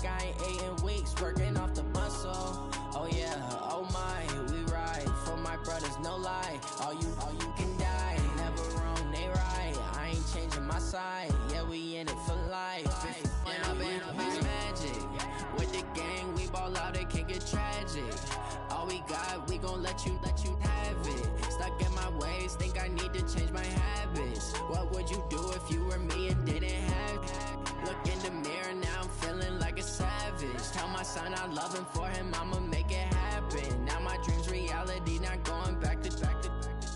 like I ain't ate in weeks, working off the muscle. Oh yeah, oh my, we ride for my brothers, no lie. All you can die, never wrong, they right. I ain't changing my side, yeah, we in it for life. When I been up is magic, with the gang, we ball out, it can get tragic. All we got, we gon' let you have it. Stuck in my ways, think I need to change my habits. What would you do if you were me and didn't have it? Look in the mirror, now I'm feeling like a savage. Tell my son I love him, for him I'ma make it happen. Now my dream's reality, not going back to.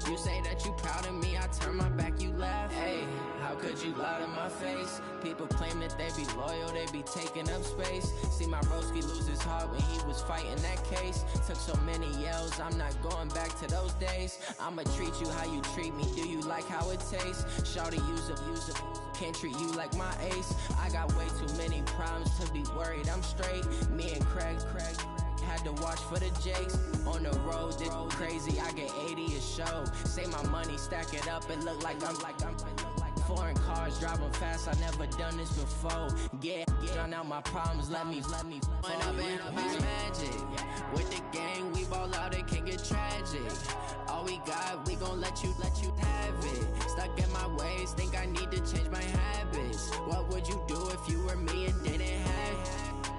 You say that you proud of me, I turn my back, you laugh. Hey, how could you lie to my face? People claim that they be loyal, they be taking up space. See my broski lose his heart when he was fighting that case. Took so many yells, I'm not going back to those days. I'ma treat you how you treat me, do you like how it tastes? Shawty, use it, can't treat you like my ace. I got way too many problems to be worried, I'm straight. Me and Craig had to watch for the Jakes. On the road, this crazy, I get 80 a show. Say my money, stack it up, it look like I'm foreign cars, driving fast, I never done this before. Get drown out my problems, let me When I been up is magic. With the gang, we ball out, it can get tragic. All we got, we gon' let you have it. Stuck in my ways, think I need to change my habits. What would you do if you were me and didn't have it?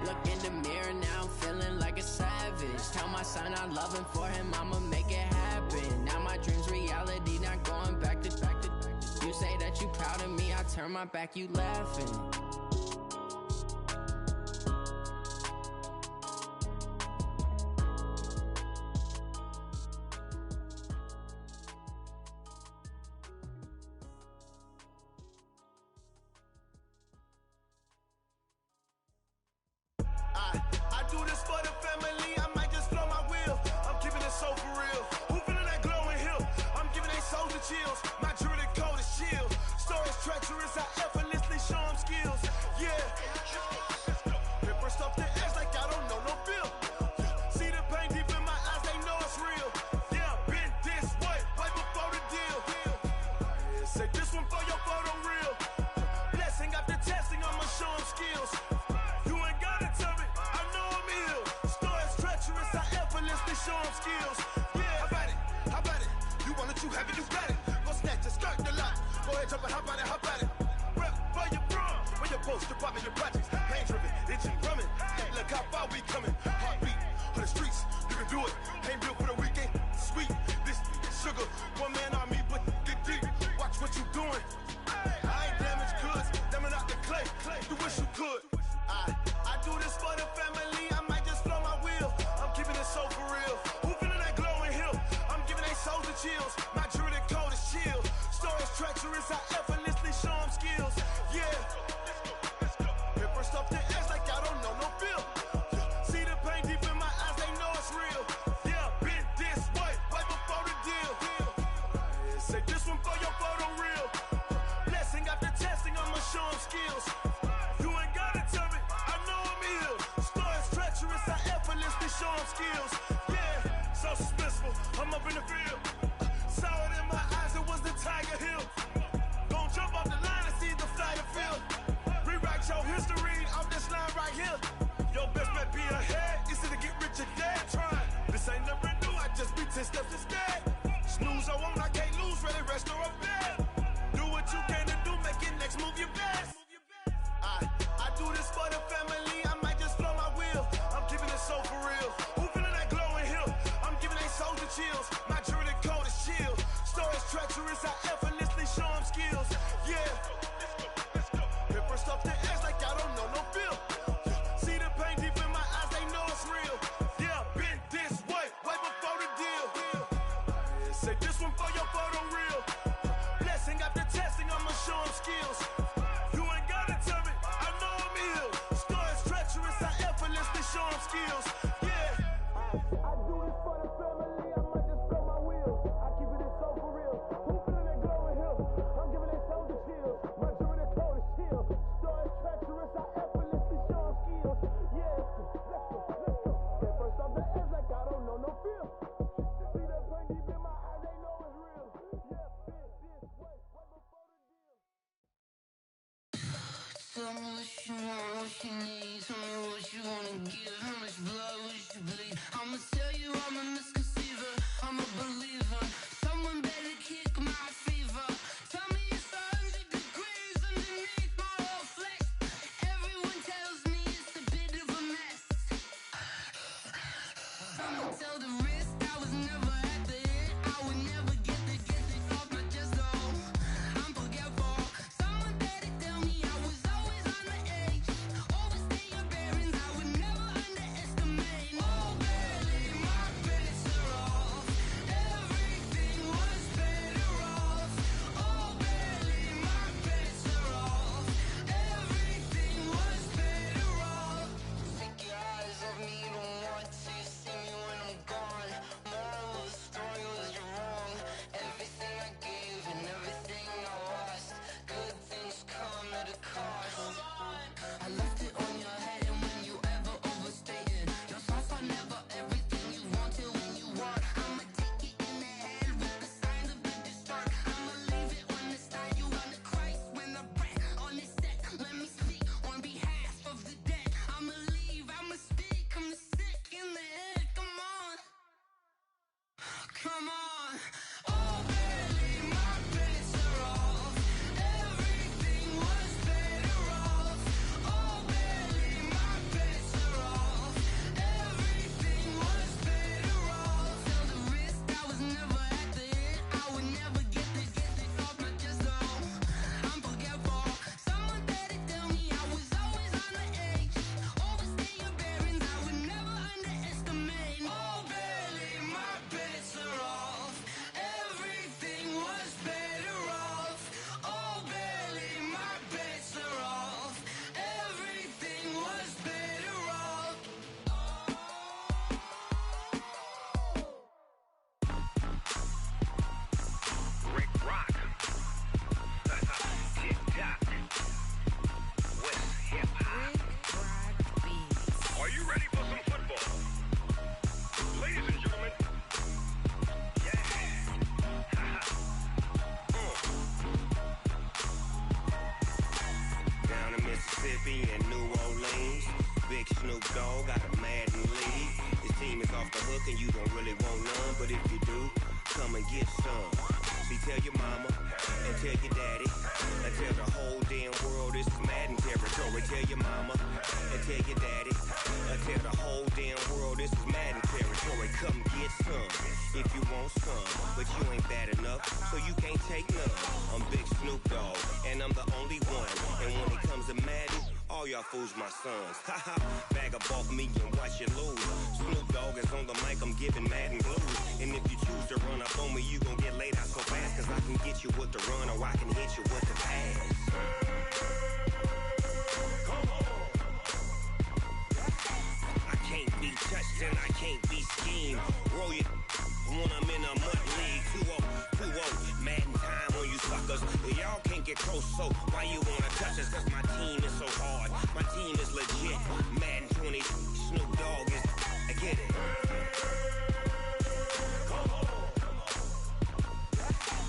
Look in the mirror, now I'm feeling like a savage. Tell my son I love him, for him I'ma make it happen. Now my dream's reality, not going back to. You say that you proud of me, I turn my back, you laughing. Chills, my jewelry coat is chill. Stories treacherous, I effortlessly show them skills. Yeah, paper stuff the edge like I don't know no feel. See the pain deep in my eyes, they know it's real. Yeah, been this way, way before the deal. Say this one for your photo real. Blessing after testing, I'ma show them skills. You ain't gotta tell me, I know I'm ill. Stories treacherous, I effortlessly show them skills. Yeah, how about it? How about it? You want it, you have it, you got it. Go snatch it, skirt the lot. Go ahead, jump it, hop on it, hop on it. Rep where you from, where you post, department, your projects. Pain driven, itching, drumming. Hey, look how far we coming. Heartbeat on the streets, you can do it. Ain't built for the weekend, sweet. This sugar, one man army, but get deep. Watch what you doing. I ain't damaged goods, damn it out the clay. You wish you could. I do this for the family, I might just flow my wheel. I'm keeping it so for real. Who feeling that glowing hill? I'm giving they souls the chills. My jewelry coat is chill. Stories treacherous, I effortlessly show them skills. Yeah, paper stuff the edge like I don't know no feel. See the pain deep in my eyes, they know it's real. Yeah, been this way, way before the deal. Say this one for your photo real. Blessing after testing, I'ma show them skills. You ain't gotta tell me, I know I'm ill. Stories treacherous, I effortlessly show them skills. Yeah, so suspenseful, I'm up in the field. Saw it in my eyes, it was the Tiger Hill. Gon' jump off the line and see the flyer field. Rewrite your history off this line right here. Your best bet be ahead, easy to get rich or dead trying. This ain't never new, I just be 10 steps instead. Snooze I won't, I can't lose, ready, rest or a bed. Do what you can to do, make it next move your best. I do this for the family, I might just flow my wheel. I'm keeping it so for real. Who feeling that glowing hill? I'm giving they souls the chills. My jewelry coat is chill. Stories treacherous, I effortlessly show them skills. Yeah, paper stuff the edge like I don't know no feel. See the pain deep in my eyes, they know it's real. Yeah, been this way, way before the deal. Say this one for your photo real. Blessing after testing, I'ma show them skills. You ain't gotta tell me, I know I'm ill. Stories treacherous, I effortlessly show them skills. Yeah, I do this for the family, I might just blow my wheel. I keep it so for real. Who feeling that glowing hill? I'm giving they souls the chills. My jewelry coat is chill. Stories treacherous, I effortlessly show them skills. Yeah, let's go. Paper stuff the edge like I don't know no feel. See that pain deep in my eyes, they know it's real. Yeah, been this way, way before the deal. Tell me what you want, what you need, tell me what much you wanna give? How much blood would you bleed? I'ma tell you I'm a misconceiver, I'm a believer. Someone better kick my fever. Tell me it's 100 degrees underneath my whole flesh. Everyone tells me it's a bit of a mess. Someone tell the risk I was never at the end. I would never get the off my chest though. I'm forgetful. Someone better tell me I was always on the edge. Overstay your bearings, I would never underestimate. Oh, barely, my bets are off. Everything was better off. Oh, barely, my bets are off. Everything was better off. Take your eyes off me, you don't want to see me when I'm gone. Moral of the story was you're wrong. Everything I gave and everything I lost. Good things come at a cost. I left it on your head, and when you ever overstated, your thoughts are never everything you wanted when you want. I'ma take it in the head with the signs of the distraught. I'ma leave it on the side. You on the Christ when I breath on this set. Let me speak on behalf of the dead. I'ma leave, I'ma speak. I'm the sick in the head. Come on, come on. Oh, barely, my bets are off. Everything was better off. Oh, barely, my bets are off. Everything was better off. Tell the risk I was never at the end. I would never get this off my chest though. I'm forgetful. Someone better tell me I was always on the edge. Overstay your bearings, I would never underestimate. Oh, barely, my bets are off. Everything was better off. Oh, barely, my bets are off. Everything was better off. Rick Rock. TikTok. West Hip Hop. Are you ready for some football? Ladies and gentlemen. Yeah. Down in Mississippi and New Orleans, Big Snoop Dogg got a Madden lead. His team is off the hook and you don't really want none, but if you do, come and get some. See, tell your mama and tell your daddy and tell the whole damn world this is Madden territory. Tell your mama and tell your daddy and tell the whole damn world this is Madden territory. Come get some if you want some, but you ain't bad enough, so you can't take none. I'm Big Snoop Dogg and I'm the only one, and when it comes to Madden, all y'all fools my sons. Haha, bag up off me and watch you lose. Snoop Dogg is on the mic, I'm giving Madden blues. And if you choose to run up on me, you gon' get laid out so fast, cause I can get you with the run or I can hit you with the pass. Come on. I can't be touched and I can't be schemed. Roll you when I'm in a mud league. 2-0, Madden time on you suckers. Y'all can't get close, so why you wanna touch us? Cause my team is so hard, my team is legit. Madden 20, Snoop Dogg is, I get it. Come on.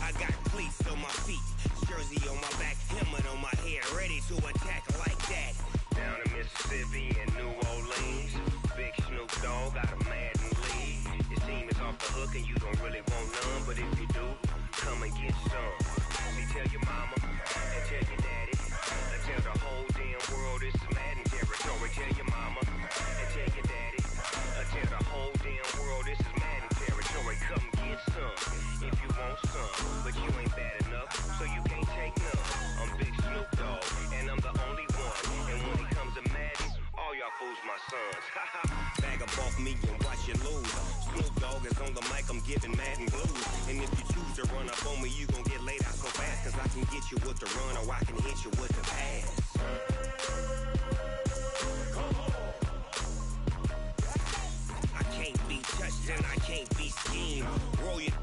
I got cleats on my feet, jersey on my back, helmet on my head, ready to attack like that. Down in Mississippi and New Orleans, Big Snoop Dogg got a Madden lead. His team is off the hook and you don't really want none, but if you do, come and get some. See, tell your mama and tell your daddy and tell the whole damn world this is Madden territory. Tell your mama and tell your daddy and tell the whole damn world this is Madden territory. Come get some if you want some, but you ain't bad enough, so you can't take none. I'm Big Snoop Dogg and I'm the only one, and when it comes to Madden, all y'all fools my sons. Bag up off me and watch you lose. Snoop Dogg is on the mic, I'm giving Madden blues. And if you choose to run up on me, you gon' get laid out so fast, cause I can get you with the run or I can hit you with the pass. Come on. I can't be touched and I can't be schemed. Roll you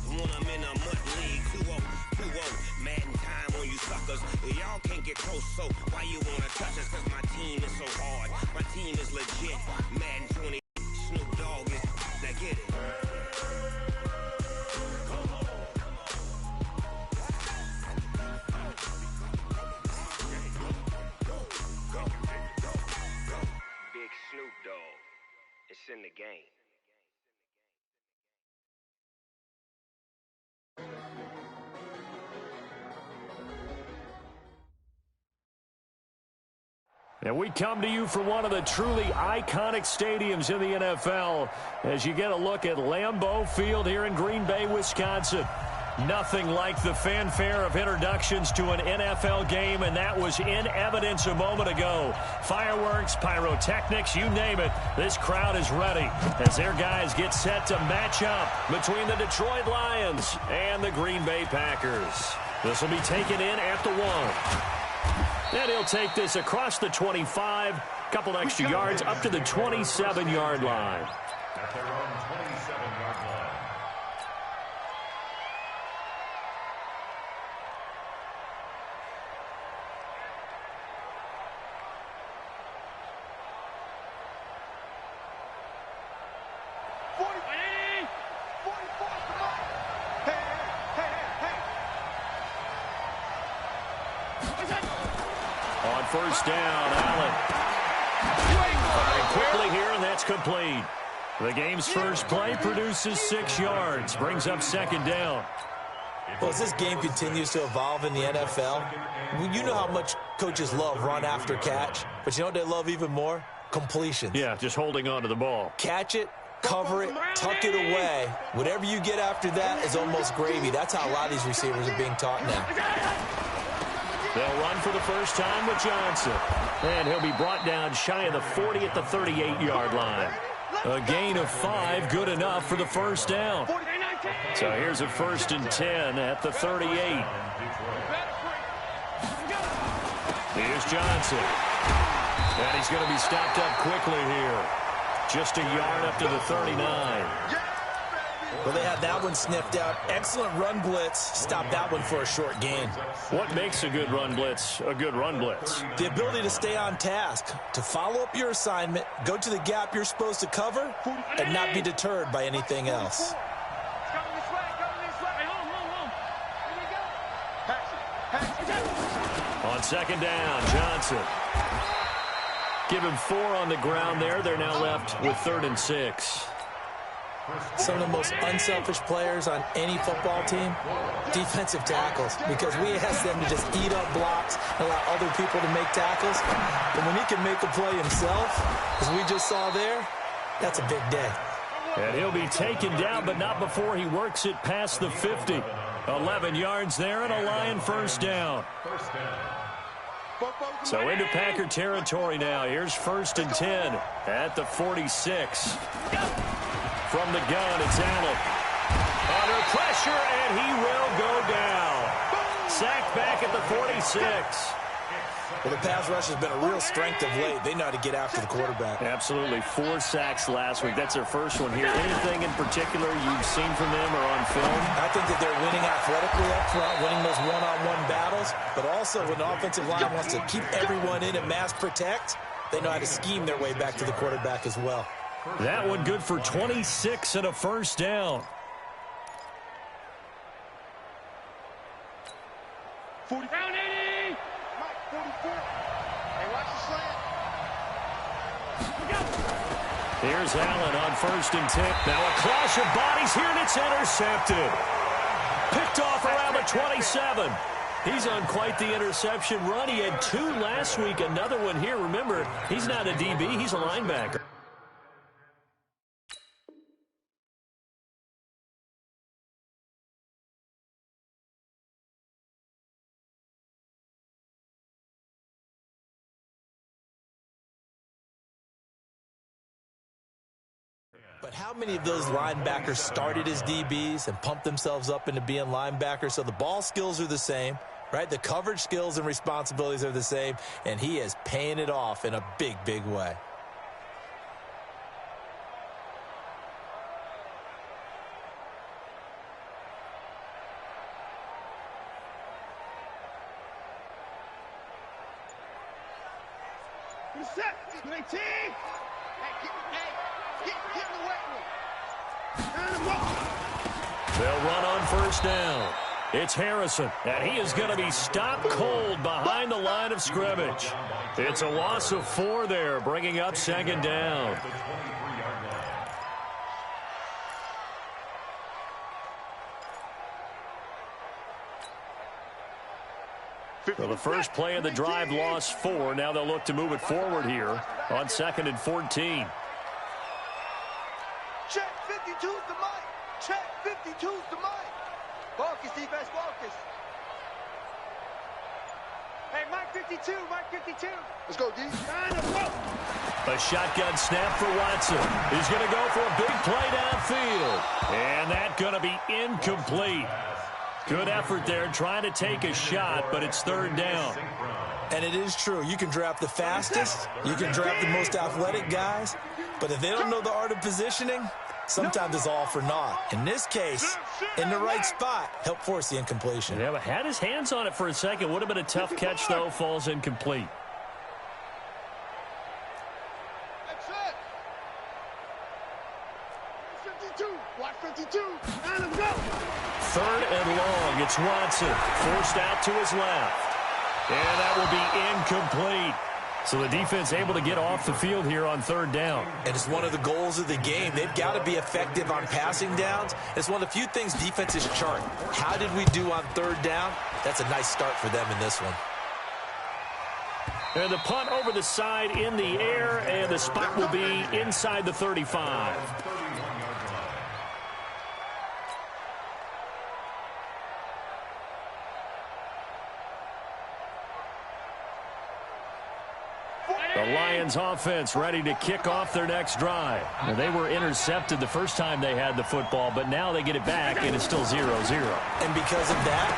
when I'm in a mud league. 2-0, Madden time on you suckers. Y'all can't get close, so why you wanna touch us? Cause my team is so hard, my team is legit. Madden 20, Snoop Dogg is, now get it. Go. in the game. And we come to you from one of the truly iconic stadiums in the NFL as you get a look at Lambeau Field here in Green Bay, Wisconsin. Nothing like the fanfare of introductions to an NFL game, and that was in evidence a moment ago. Fireworks, pyrotechnics, you name it. This crowd is ready as their guys get set to match up between the Detroit Lions and the Green Bay Packers. This will be taken in at the 1. And he'll take this across the 25, couple extra yards up to the 27-yard line. At their own 27-yard line. On first down, Allen. Firing quickly here, and that's complete. The game's first play produces 6 yards, brings up second down. Well, as this game continues to evolve in the NFL, you know how much coaches love run after catch, but you know what they love even more? Completions. Yeah, just holding on to the ball. Catch it, cover it, tuck it away. Whatever you get after that is almost gravy. That's how a lot of these receivers are being taught now. They'll run for the first time with Johnson. And he'll be brought down shy of the 40 at the 38-yard line. A gain of 5, good enough for the first down. So here's a 1st and 10 at the 38. Here's Johnson. And he's going to be stopped up quickly here. Just a yard up to the 39. Well, they had that one sniffed out. Excellent run blitz. Stopped that one for a short gain. What makes a good run blitz a good run blitz? The ability to stay on task, to follow up your assignment, go to the gap you're supposed to cover, and not be deterred by anything else. On second down, Johnson. Give him 4 on the ground there. They're now left with 3rd and 6. Some of the most unselfish players on any football team, defensive tackles, because we ask them to just eat up blocks and allow other people to make tackles. But when he can make a play himself, as we just saw there, that's a big day. And he'll be taken down, but not before he works it past the 50. 11 yards there and a Lion first down. So into Packer territory now. Here's 1st and 10 at the 46. From the gun, it's Allen. Under pressure, and he will go down. Sacked back at the 46. Well, the pass rush has been a real strength of late. They know how to get after the quarterback. Absolutely. 4 sacks last week. That's their first one here. Anything in particular you've seen from them or on film? I think that they're winning athletically up front, winning those one-on-one battles. But also, when the offensive line wants to keep everyone in and mass protect, they know how to scheme their way back to the quarterback as well. That one good for 26 and a first down. 40 down 80. Mike 44. Hey, watch the slant. Here's Allen on 1st and 10. Now a clash of bodies here, and it's intercepted. Picked off around the 27. He's on quite the interception run. He had 2 last week, another one here. Remember, he's not a DB, he's a linebacker. But how many of those linebackers started as DBs and pumped themselves up into being linebackers? So the ball skills are the same, right? The coverage skills and responsibilities are the same, and he is paying it off in a big, big way. Set. 19. They'll run on first down. It's Harrison, and he is going to be stopped cold behind the line of scrimmage. It's a loss of 4 there, bringing up second down. So the first play of the drive lost 4. Now they'll look to move it forward here on 2nd and 14. Check 52's the mic. Check 52's the mic. Focus, defense, focus. Hey, Mike 52, Mike 52. Let's go, D. A shotgun snap for Watson. He's going to go for a big play downfield. And that's going to be incomplete. Good effort there trying to take a shot, but it's 3rd down. And it is true. You can draft the fastest. You can draft the most athletic guys. But if they don't know the art of positioning, sometimes it's all for naught. In this case, in the right spot, help force the incompletion. Yeah, but had his hands on it for a second. Would have been a tough catch, though. Falls incomplete. That's it. 52. Watch 52. And let's go. 3rd and long. It's Watson. Forced out to his left. And that will be incomplete. So the defense able to get off the field here on 3rd down. And it's one of the goals of the game. They've got to be effective on passing downs. It's one of the few things defenses chart. How did we do on 3rd down? That's a nice start for them in this one. And the punt over the side in the air, and the spot will be inside the 35. The Lions offense ready to kick off their next drive. Now, they were intercepted the first time they had the football, but now they get it back, and it's still 0-0. And because of that,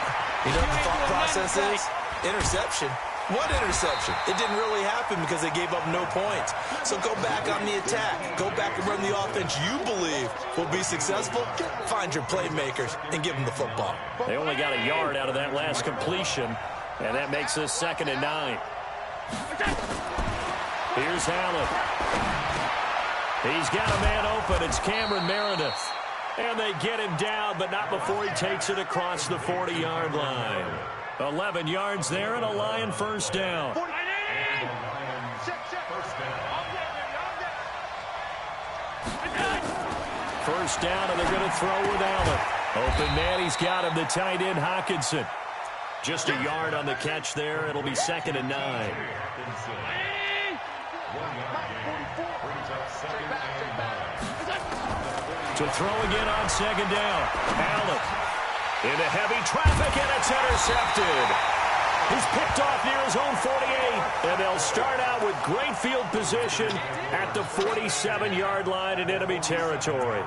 you know what the thought process is? Interception. What interception? It didn't really happen because they gave up no points. So go back on the attack. Go back and run the offense you believe will be successful. Find your playmakers and give them the football. They only got a yard out of that last completion, and that makes this 2nd and 9. Here's Allen. He's got a man open. It's Cameron Meredith. And they get him down, but not before he takes it across the 40-yard line. 11 yards there and a Lion first down. First down, and they're going to throw with Allen. Open man, he's got him, the tight end Hockenson. Just a yard on the catch there. It'll be 2nd and 9. To throw again on 2nd down. Allen into heavy traffic, and it's intercepted. He's picked off near his own 48, and they'll start out with great field position at the 47-yard line in enemy territory.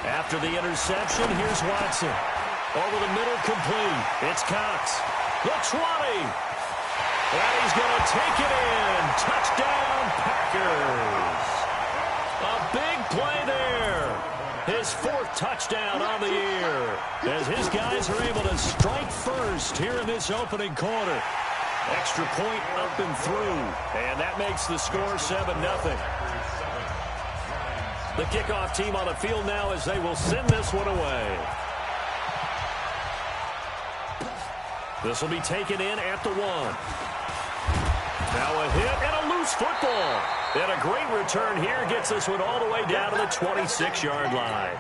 After the interception, here's Watson. Over the middle, complete. It's Cox. The 20. And he's going to take it in. Touchdown, Packers. A big play there. His 4th touchdown on the year. As his guys are able to strike first here in this opening quarter. Extra point up and through. And that makes the score 7-0. The kickoff team on the field now as they will send this one away. This will be taken in at the 1. Now a hit and a loose football. And a great return here gets this one all the way down to the 26-yard line.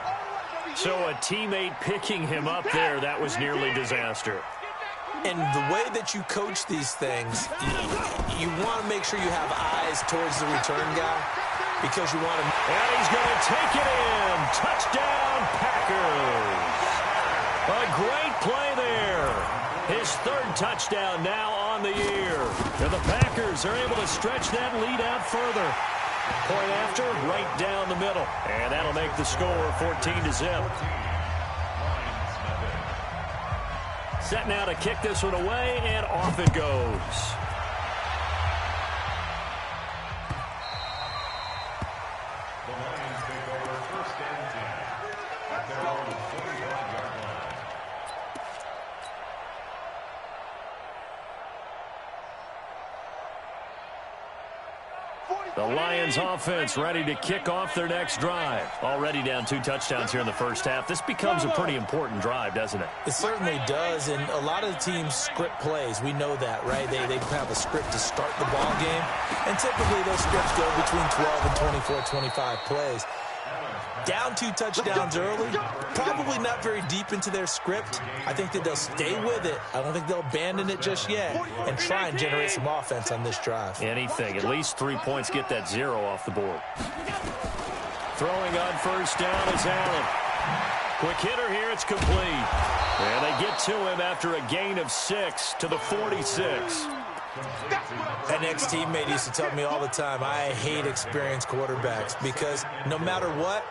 So a teammate picking him up there, that was nearly disaster. And the way that you coach these things, you want to make sure you have eyes towards the return guy because you want to... And he's going to take it in. Touchdown, Packers. A great play there. His 3rd touchdown now on the year. And the Packers are able to stretch that lead out further. Point after, right down the middle. And that'll make the score 14-0. Set now to kick this one away, and off it goes. The Lions take over 1st and 10 at their own 45-yard line. The Lions offense ready to kick off their next drive. Already down 2 touchdowns here in the first half. This becomes a pretty important drive, doesn't it? It certainly does, and a lot of the teams script plays. We know that, right? They have a script to start the ball game, and typically those scripts go between 12 and 24, 25 plays. Down 2 touchdowns early, probably not very deep into their script. I think that they'll stay with it. I don't think they'll abandon it just yet and try and generate some offense on this drive. Anything. At least 3 points get that 0 off the board. Throwing on first down is Allen. Quick hitter here. It's complete. And they get to him after a gain of 6 to the 46. An ex-teammate used to tell me all the time, I hate experienced quarterbacks because no matter what,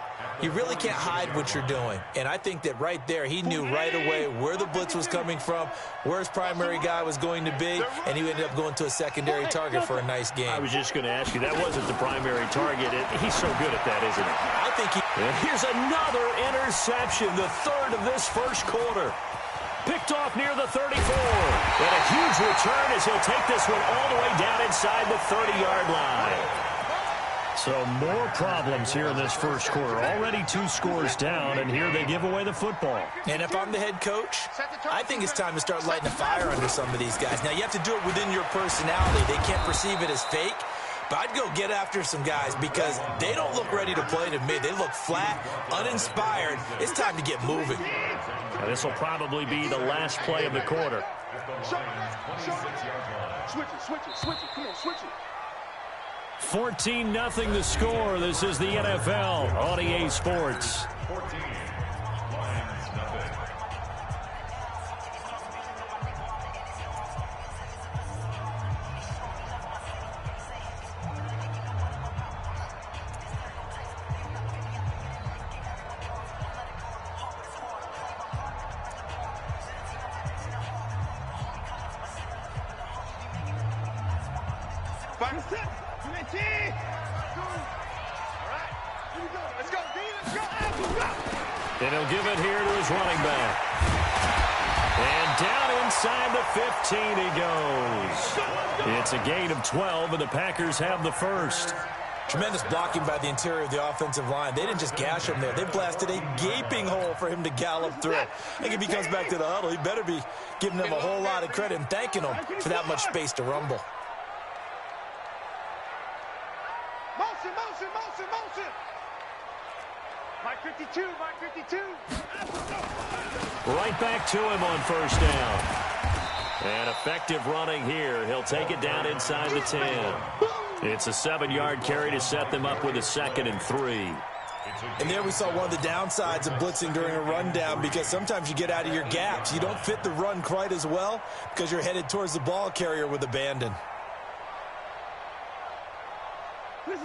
you really can't hide what you're doing. And I think that right there, he knew right away where the blitz was coming from, where his primary guy was going to be, and he ended up going to a secondary target for a nice game. I was just going to ask you, that wasn't the primary target. He's so good at that, isn't he? I think he... And here's another interception, the 3rd of this first quarter. Picked off near the 34. And a huge return as he'll take this one all the way down inside the 30-yard line. So more problems here in this first quarter. Already 2 scores down, and here they give away the football. And if I'm the head coach, I think it's time to start lighting a fire under some of these guys. Now, you have to do it within your personality. They can't perceive it as fake. But I'd go get after some guys because they don't look ready to play to me. They look flat, uninspired. It's time to get moving. Now, this will probably be the last play of the quarter. Switch it. Come on, switch it. 14-0 the score. This is the NFL on EA Sports. 14, Lions, nothing. And he'll give it here to his running back. And down inside the 15 he goes. It's a gain of 12, and the Packers have the first. Tremendous blocking by the interior of the offensive line. They didn't just gash him there. They blasted a gaping hole for him to gallop through. I think if he comes back to the huddle, he better be giving them a whole lot of credit and thanking them for that much space to rumble. Motion. Mike 52. Right back to him on first down. And effective running here. He'll take it down inside the 10. It's a 7-yard carry to set them up with a 2nd and 3. And there we saw one of the downsides of blitzing during a rundown because sometimes you get out of your gaps. You don't fit the run quite as well because you're headed towards the ball carrier with abandon.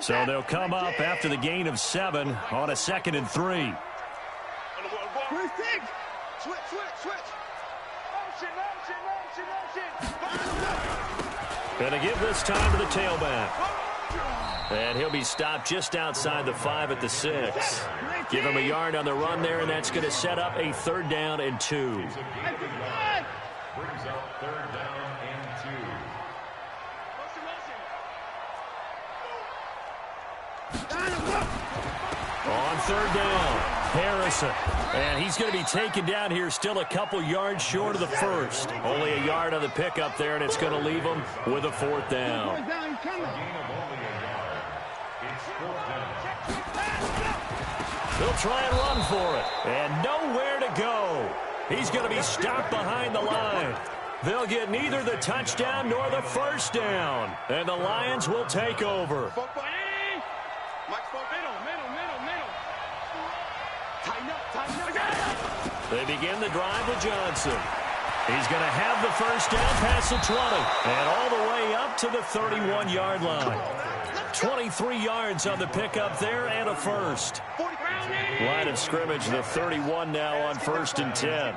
So they'll come up after the gain of 7 on a 2nd and 3. Switch. Motion. Going to give this time to the tailback. And he'll be stopped just outside the 5 at the 6. Give him a yard on the run there, and that's going to set up a 3rd down and 2. Brings up 3rd down and 2. On 3rd down, Harrison. And he's going to be taken down here still a couple yards short of the 1st. Only a yard on the pickup there, and it's going to leave him with a 4th down. They'll try and run for it. And nowhere to go. He's going to be stopped behind the line. They'll get neither the touchdown nor the 1st down. And the Lions will take over. They begin the drive with Johnson. He's going to have the 1st down past the 20. And all the way up to the 31-yard line. 23 yards on the pickup there and a 1st. Line of scrimmage, the 31 now on 1st and 10.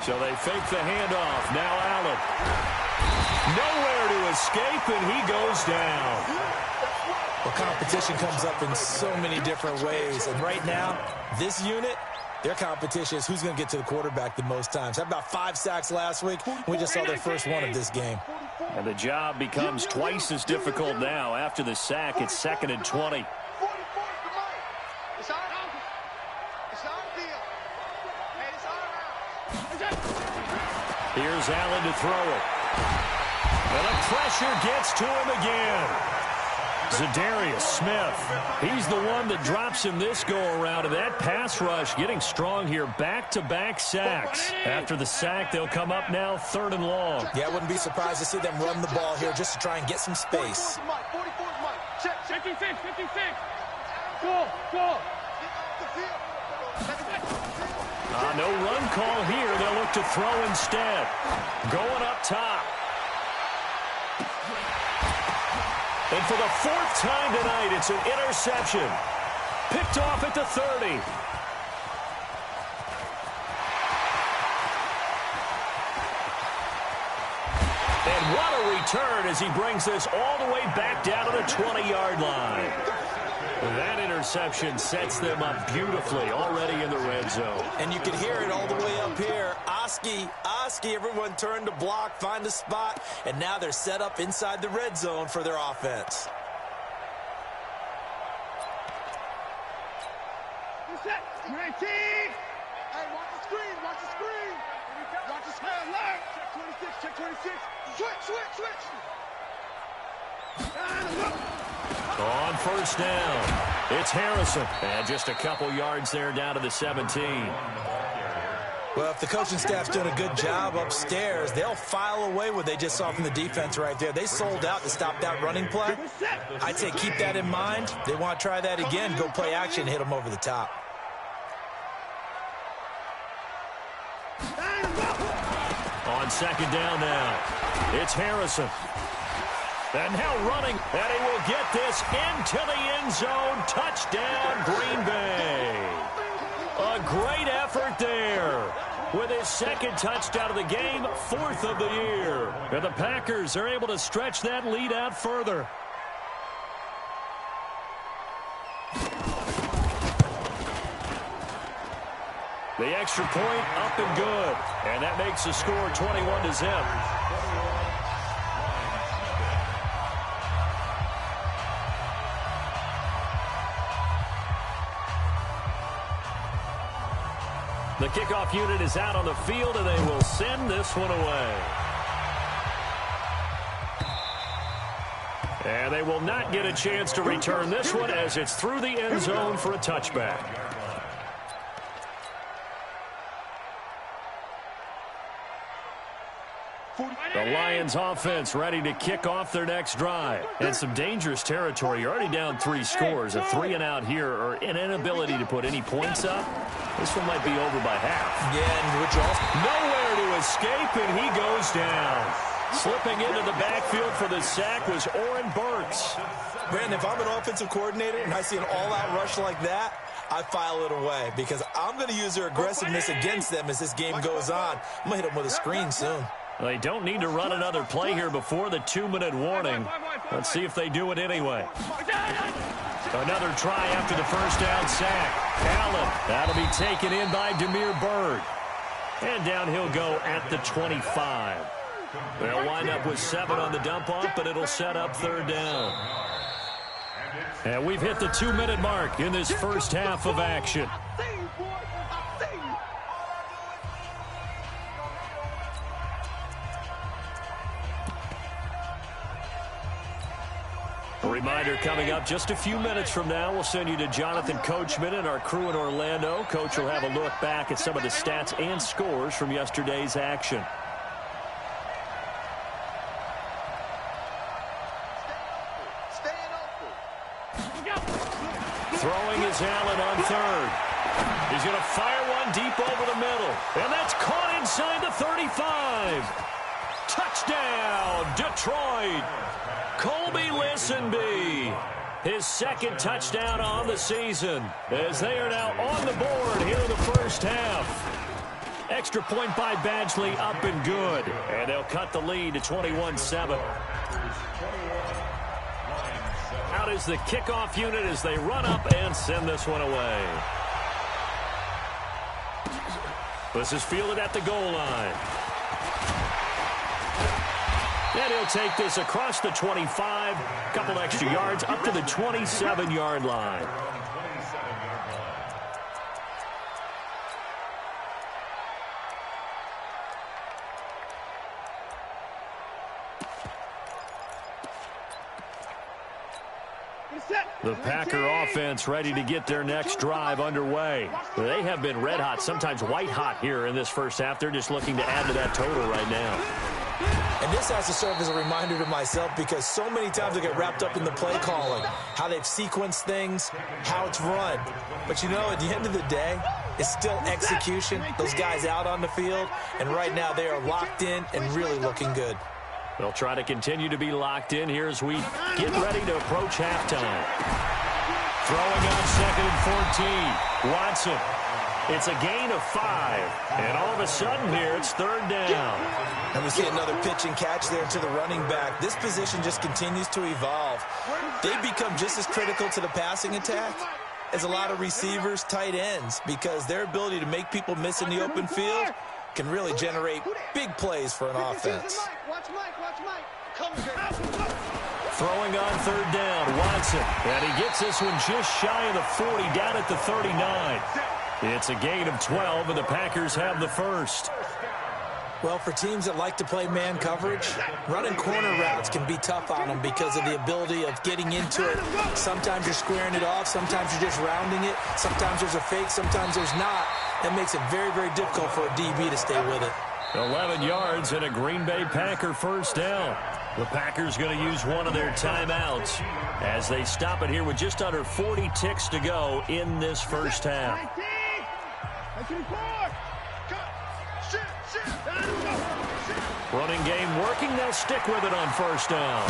So they fake the handoff. Now Allen. Nowhere to escape, and he goes down. Well, competition comes up in so many different ways. And right now, this unit, their competition is who's going to get to the quarterback the most times. How about 5 sacks last week? We just saw their first one of this game. And the job becomes twice as difficult now. After the sack, it's 2nd and 20. Here's Allen to throw it. And the pressure gets to him again. Za'Darius Smith, he's the one that drops him this go-around. And that pass rush getting strong here. Back-to-back sacks. After the sack, they'll come up now 3rd and long. Yeah, I wouldn't be surprised to see them run the ball here just to try and get some space. 56. Go. No run call here. They'll look to throw instead. Going up top. And for the 4th time tonight, it's an interception. Picked off at the 30. And what a return as he brings this all the way back down to the 20-yard line. That interception sets them up beautifully already in the red zone. And you can hear it all the way up here. Oski, everyone turned to block, find a spot, and now they're set up inside the red zone for their offense. Hey, watch the screen. Watch the screen. Alert. Check 26. Switch. On 1st down, it's Harrison. And just a couple yards there down to the 17. Well, if the coaching staff's doing a good job upstairs, they'll file away what they just saw from the defense right there. They sold out to stop that running play. I'd say keep that in mind. They want to try that again, go play action, hit them over the top. On 2nd down now, it's Harrison. And now running, and he will get this into the end zone. Touchdown, Green Bay. A great effort there. With his 2nd touchdown of the game, 4th of the year. And the Packers are able to stretch that lead out further. The extra point up and good. And that makes the score 21-0. The kickoff unit is out on the field, and they will send this one away. And they will not get a chance to return this one as it's through the end zone for a touchback. The Lions offense ready to kick off their next drive. And some dangerous territory. You're already down 3 scores. A 3-and-out here or an inability to put any points up. This one might be over by half. Yeah, and nowhere to escape, and he goes down. Slipping into the backfield for the sack was Oren Burks. Brandon, if I'm an offensive coordinator and I see an all-out rush like that, I file it away because I'm going to use their aggressiveness against them as this game goes on. I'm going to hit them with a screen soon. They don't need to run another play here before the 2-minute warning. Let's see if they do it anyway. Another try after the 1st down sack. Allen, that'll be taken in by Damiere Byrd. And down he'll go at the 25. They'll wind up with 7 on the dump-off, but it'll set up 3rd down. And we've hit the 2-minute mark in this first half of action. A reminder coming up just a few minutes from now, we'll send you to Jonathan Coachman and our crew in Orlando. Coach will have a look back at some of the stats and scores from yesterday's action. Throwing is Allen on 3rd. He's going to fire one deep over the middle. And that's caught inside the 35. Touchdown, Detroit. Colby Listenbee, his 2nd touchdown on the season, as they are now on the board here in the first half. Extra point by Badgley, up and good. And they'll cut the lead to 21-7. Out is the kickoff unit as they run up and send this one away. This is fielded at the goal line. And he'll take this across the 25, a couple extra yards, up to the 27-yard line. The Packer offense ready to get their next drive underway. They have been red hot, sometimes white hot here in this first half. They're just looking to add to that total right now. And this has to serve as a reminder to myself because so many times I get wrapped up in the play calling, how they've sequenced things, how it's run. But, you know, at the end of the day, it's still execution. Those guys out on the field, and right now they are locked in and really looking good. They'll try to continue to be locked in here as we get ready to approach halftime. Throwing on 2nd and 14. Watson. It's a gain of 5. And all of a sudden here, it's 3rd down. And we see another pitch and catch there to the running back. This position just continues to evolve. They become just as critical to the passing attack as a lot of receivers, tight ends, because their ability to make people miss in the open field can really generate big plays for an offense. Throwing on 3rd down, Watson. And he gets this one just shy of the 40, down at the 39. It's a gain of 12, and the Packers have the first. Well, for teams that like to play man coverage, running corner routes can be tough on them because of the ability of getting into it. Sometimes you're squaring it off. Sometimes you're just rounding it. Sometimes there's a fake. Sometimes there's not. That makes it very, very difficult for a DB to stay with it. 11 yards and a Green Bay Packer first down. The Packers going to use one of their timeouts as they stop it here with just under 40 ticks to go in this first half. Running game working. They'll stick with it on first down.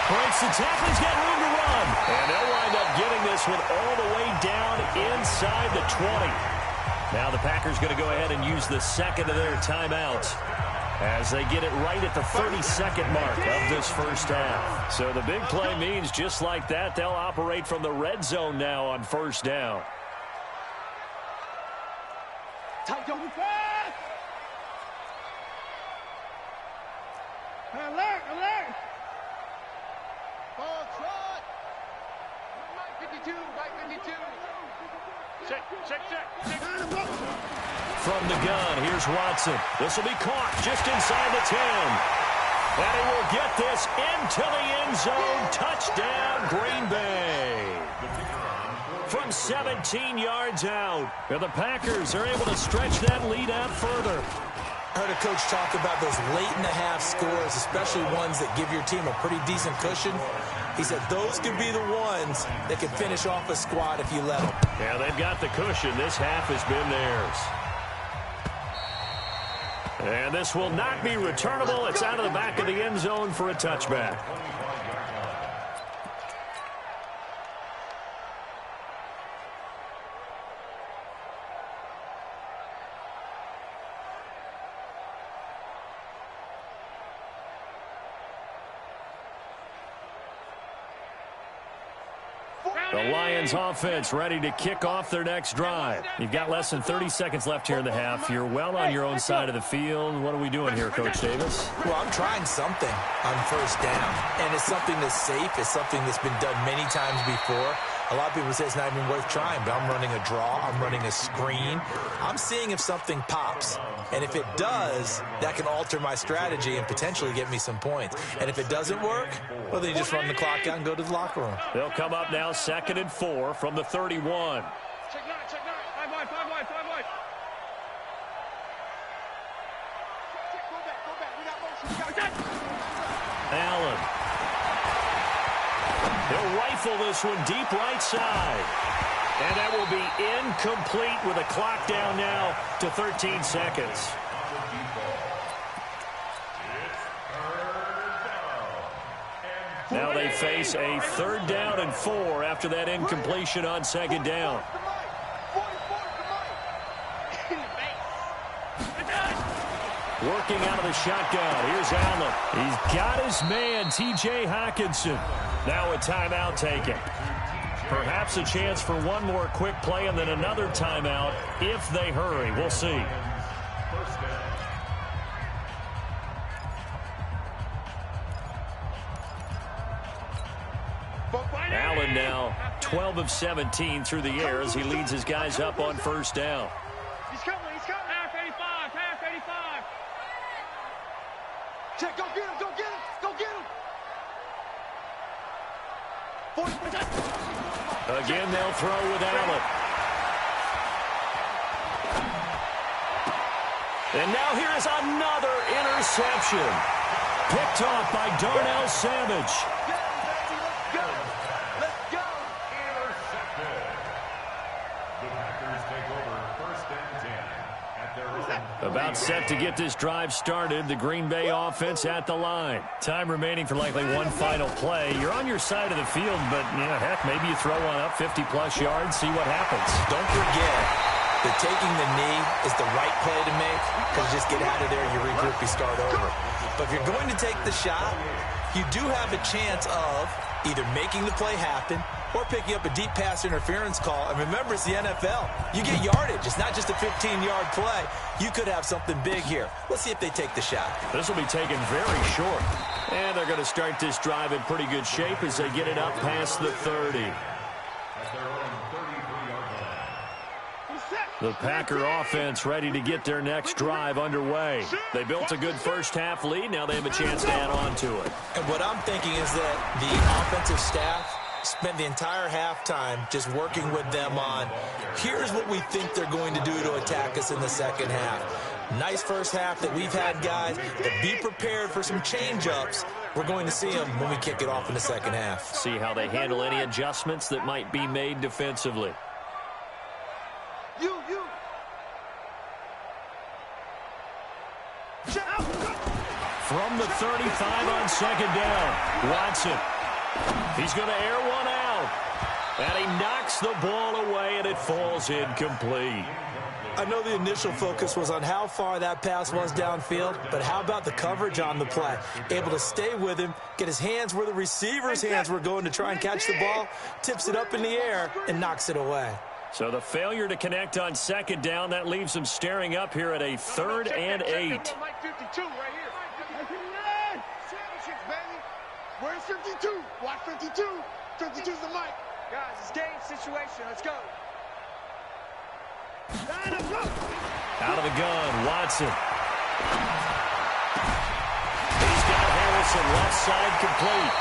Breaks the tackle. He's got room to run. And they'll wind up getting this one all the way down inside the 20. Now the Packers going to go ahead and use the second of their timeouts as they get it right at the 32nd mark of this first half. So the big play means just like that, they'll operate from the red zone now on first down. Tight, don't be fast! Alert, alert! Ball trot! Right 52, right 52. Check. From the gun, here's Watson. This will be caught just inside the 10. And he will get this into the end zone. Touchdown, Green Bay. From 17 yards out. And the Packers are able to stretch that lead out further. I heard a coach talk about those late-in-the-half scores, especially ones that give your team a pretty decent cushion. He said those could be the ones that can finish off a squad if you let them. Yeah, they've got the cushion. This half has been theirs. And this will not be returnable. It's out of the back of the end zone for a touchback. The Lions offense ready to kick off their next drive. You've got less than 30 seconds left here in the half. You're well on your own side of the field. What are we doing here, Coach Davis? Well, I'm trying something on first down, and it's something that's safe. It's something that's been done many times before. A lot of people say it's not even worth trying, but I'm running a draw. I'm running a screen. I'm seeing if something pops. And if it does, that can alter my strategy and potentially get me some points. And if it doesn't work, well, then you just run the clock out and go to the locker room. They'll come up now 2nd and 4 from the 31. Check nine. 5 wide. Go back. We got motion. Allen. He'll rifle this one deep right side. And that will be incomplete with a clock down now to 13 seconds. Now they face a 3rd down and 4 after that incompletion on 2nd down. Working out of the shotgun. Here's Allen. He's got his man, T.J. Hockenson. Now a timeout taken. Perhaps a chance for one more quick play and then another timeout if they hurry. We'll see. Allen now 12 of 17 through the air as he leads his guys up on first down. He's coming. Half 85. Check, go get him. Again, they'll throw with Allen. And now here is another interception. Picked off by Darnell Savage. Let's go. Intercepted. The Packers take over first and 10 at their own. About set to get this drive started. The Green Bay offense at the line. Time remaining for likely one final play. You're on your side of the field, but heck, maybe you throw one up 50-plus yards, see what happens. Don't forget that taking the knee is the right play to make, because you just get out of there, you regroup, you start over. But if you're going to take the shot, you do have a chance of either making the play happen or picking up a deep pass interference call. And remember, it's the NFL. You get yardage. It's not just a 15-yard play. You could have something big here. Let's see if they take the shot. This will be taken very short. And they're going to start this drive in pretty good shape as they get it up past the 30. The Packer offense ready to get their next drive underway. They built a good first-half lead. Now they have a chance to add on to it. And what I'm thinking is that the offensive staff spent the entire halftime just working with them on, here's what we think they're going to do to attack us in the second half. Nice first half that we've had, guys, but be prepared for some change-ups. We're going to see them when we kick it off in the second half. See how they handle any adjustments that might be made defensively. You. From the 35 on second down, Watson. He's going to air one out. And he knocks the ball away, and it falls incomplete. I know the initial focus was on how far that pass was downfield, but how about the coverage on the play? Able to stay with him, get his hands where the receiver's hands were going to try and catch the ball, tips it up in the air, and knocks it away. So the failure to connect on second down, that leaves them staring up here at a 3rd and 8. Mike 52 right here. Championships, baby. Where's 52? Watch 52. 52's the mic. Guys, it's game situation. Let's go. Out of the gun, Watson. He's got Harrison left side complete.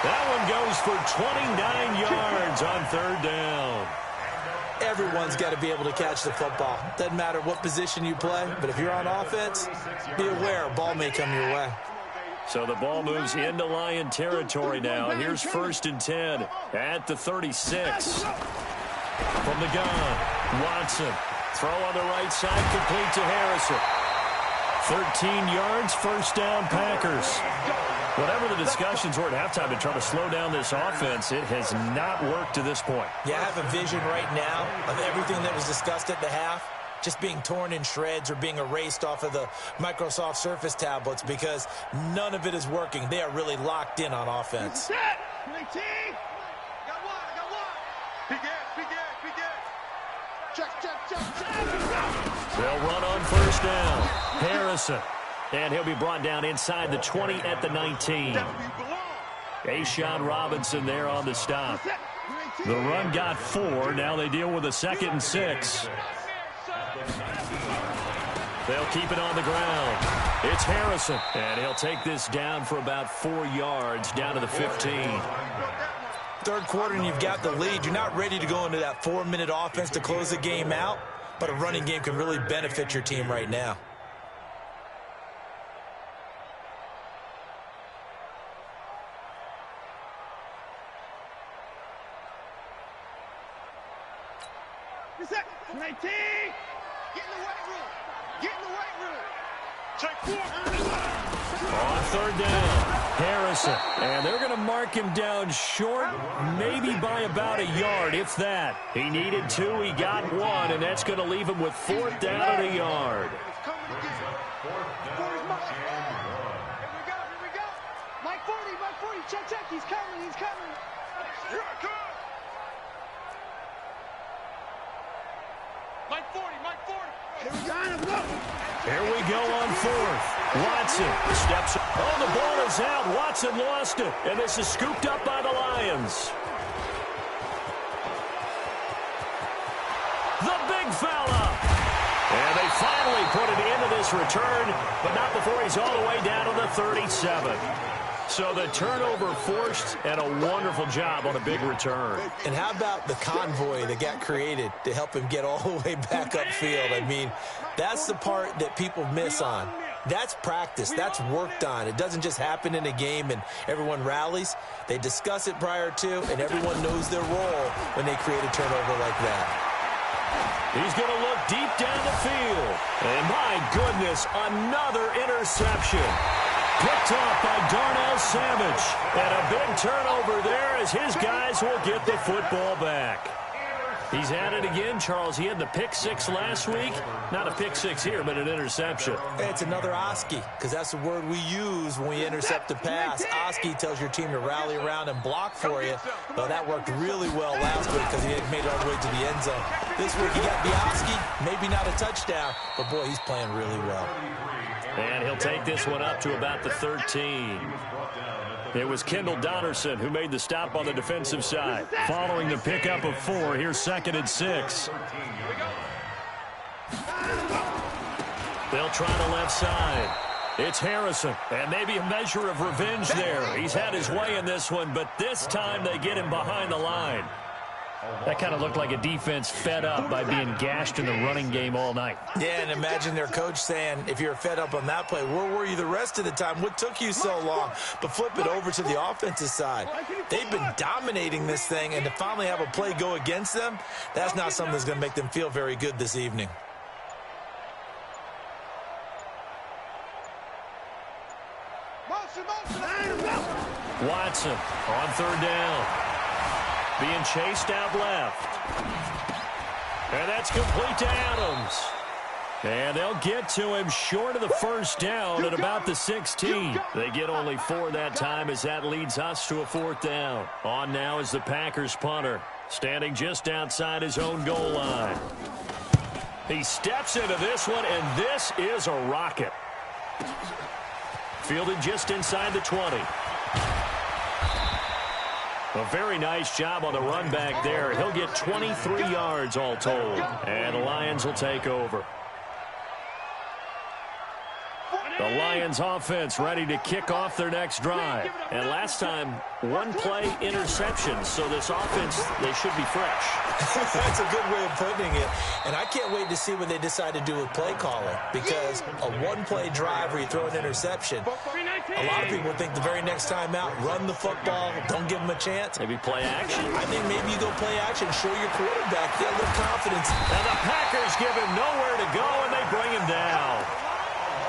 That one goes for 29 yards on 3rd down. Everyone's got to be able to catch the football. Doesn't matter what position you play, but if you're on offense, be aware a ball may come your way. So the ball moves into Lion territory now. Here's 1st and 10 at the 36. From the gun, Watson. Throw on the right side, complete to Harrison. 13 yards, 1st down, Packers. Whatever the discussions were at halftime to try to slow down this offense, it has not worked to this point. Yeah, I have a vision right now of everything that was discussed at the half just being torn in shreds or being erased off of the Microsoft Surface tablets because none of it is working. They are really locked in on offense. They'll run on 1st down. Harrison. And he'll be brought down inside the 20 at the 19. A'Shawn Robinson there on the stop. The run got 4. Now they deal with a 2nd and 6. They'll keep it on the ground. It's Harrison. And he'll take this down for about 4 yards down to the 15. Third quarter and you've got the lead. You're not ready to go into that 4-minute offense to close the game out, but a running game can really benefit your team right now. Get in the weight room. Get in the weight room. Take 4. On 3rd down, Harrison. And they're going to mark him down short, maybe by about a yard, if that. He needed 2, he got 1, and that's going to leave him with 4th down at a yard. Here we go. Mike 40. Check. He's coming. Here I come. Mike 40. Here we go on fourth. Watson steps. Oh, the ball is out. Watson lost it. And this is scooped up by the Lions. The big fella. And they finally put it into this return, but not before he's all the way down to the 37. So the turnover forced, and a wonderful job on a big return. And how about the convoy that got created to help him get all the way back upfield? I mean, that's the part that people miss on. That's practice. That's worked on. It doesn't just happen in a game and everyone rallies. They discuss it prior to, and everyone knows their role when they create a turnover like that. He's going to look deep down the field. And my goodness, another interception. Picked off by Darnell Savage. And a big turnover there as his guys will get the football back. He's at it again, Charles. He had the pick six last week. Not a pick six here, but an interception. It's another Oski, because that's the word we use when we intercept a pass. Oski tells your team to rally around and block for you. Well, that worked really well last week because he had made it all the way to the end zone. This week he got the Oski, maybe not a touchdown, but boy, he's playing really well. And he'll take this one up to about the 13. It was Kendall Donnerson who made the stop on the defensive side. Following the pickup of 4, here's 2nd and 6. They'll try the left side. It's Harrison, and maybe a measure of revenge there. He's had his way in this one, but this time they get him behind the line. That kind of looked like a defense fed up by being gashed in the running game all night. Yeah, and imagine their coach saying, if you're fed up on that play, where were you the rest of the time? What took you so long? But flip it over to the offensive side. They've been dominating this thing, and to finally have a play go against them, that's not something that's going to make them feel very good this evening. Watson on 3rd down. Being chased out left. And that's complete to Adams. And they'll get to him short of the 1st down at about the 16. They get only 4 that time as that leads us to a 4th down. On now is the Packers punter, standing just outside his own goal line. He steps into this one, and this is a rocket. Fielded just inside the 20. A very nice job on the run back there. He'll get 23 yards all told. And the Lions will take over. The Lions offense ready to kick off their next drive. And last time, 1-play interception. So this offense, they should be fresh. That's a good way of putting it. And I can't wait to see what they decide to do with play calling. Because a 1-play drive where you throw an interception, a lot of people think the very next time out, run the football, don't give them a chance. Maybe play action. I think maybe you go play action, show your quarterback, get a little confidence. And the Packers give him nowhere to go, and they bring him down.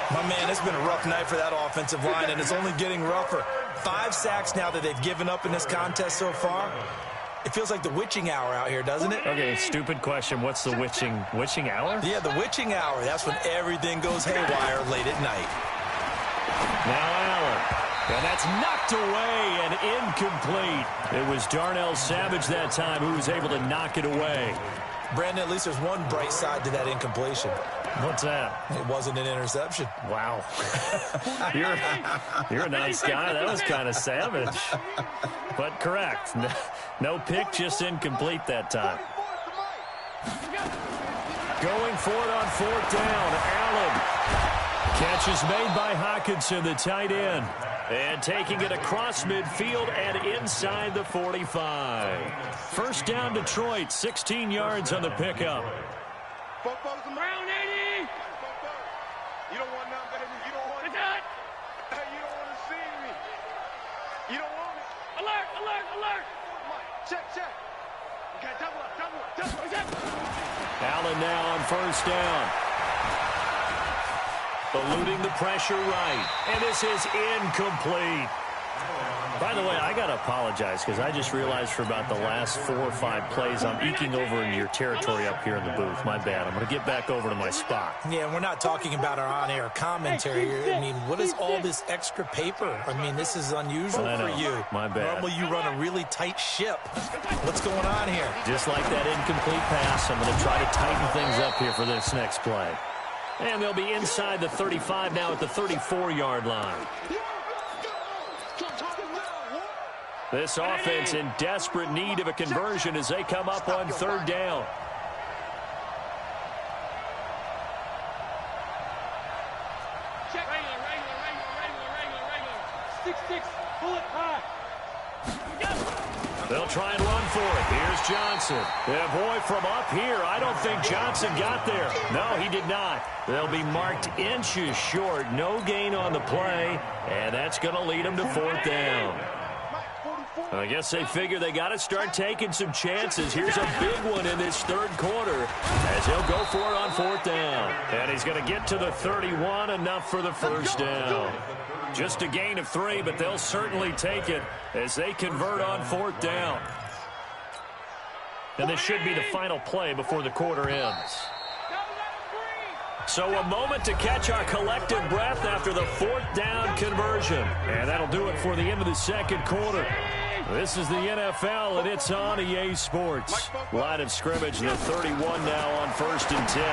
My man, it's been a rough night for that offensive line, and it's only getting rougher. 5 sacks now that they've given up in this contest so far. It feels like the witching hour out here, doesn't it? Okay, stupid question. What's the witching hour? Yeah, the witching hour. That's when everything goes haywire late at night. Now Allen. And that's knocked away and incomplete. It was Darnell Savage that time who was able to knock it away. Brandon, at least there's one bright side to that incompletion. What's that? It wasn't an interception. Wow. You're a nice guy. That was kind of savage. But correct. No pick, just incomplete that time. Going for it on 4th down. Allen. Catch is made by Hockenson, the tight end. And taking it across midfield and inside the 45. 1st down, Detroit. 16 yards on the pickup. Brown 80. You don't want nothing, baby. You don't want it. You don't want to see me. You don't want it. Alert, alert, alert. Check. Okay, double up. Allen now on 1st down. Eluding the pressure right. And this is incomplete. By the way, I got to apologize because I just realized for about the last 4 or 5 plays I'm eking over into your territory up here in the booth. My bad. I'm going to get back over to my spot. Yeah, we're not talking about our on-air commentary. I mean, what is all this extra paper? I mean, this is unusual for you. My bad. Normally you run a really tight ship. What's going on here? Just like that incomplete pass, I'm going to try to tighten things up here for this next play. And they'll be inside the 35 now at the 34-yard line. This offense in desperate need of a conversion as they come up on 3rd down. Regular. 6-6, pull it high. They'll try and run for it. Here's Johnson. Yeah, boy, from up here, I don't think Johnson got there. No, he did not. They'll be marked inches short. No gain on the play, and that's going to lead them to 4th down. I guess they figure they got to start taking some chances. Here's a big one in this 3rd quarter as he'll go for it on 4th down. And he's going to get to the 31, enough for the 1st down. Just a gain of 3, but they'll certainly take it as they convert on 4th down. And this should be the final play before the quarter ends. So a moment to catch our collective breath after the 4th down conversion. And that'll do it for the end of the 2nd quarter. This is the NFL, and it's on EA Sports. Line of scrimmage, the 31 now on 1st and 10.